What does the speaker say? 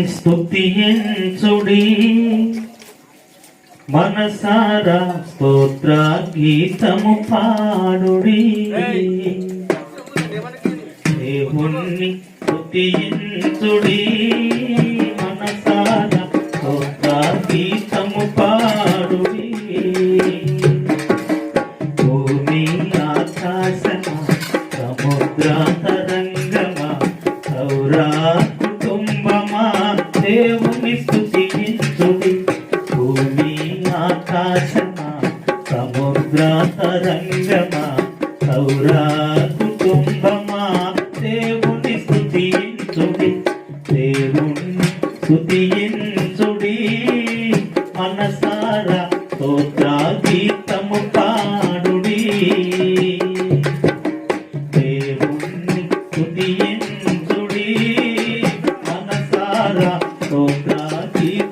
స్తుతించుడి మనసారా స్తోత్ర గీతము పాడుడి దేవుణ్ణి స్తుతించుడి మనసారా స్తోత్ర గీతము పాడుడి భూమి ఆకాశమా సముద్ర తరంగమా సౌరా దేవుని స్తుతించుడి భూమి ఆకాశమా సముద్ర తరంగమా సౌర కుటుంబమా దేవుని స్తుతించుడి దేవుని స్తుతించుడి మనసారా స్తోత్ర గీతము పాడుడి దేవుని స్తుతించుడి మనసారా స్తోత్ర గీతము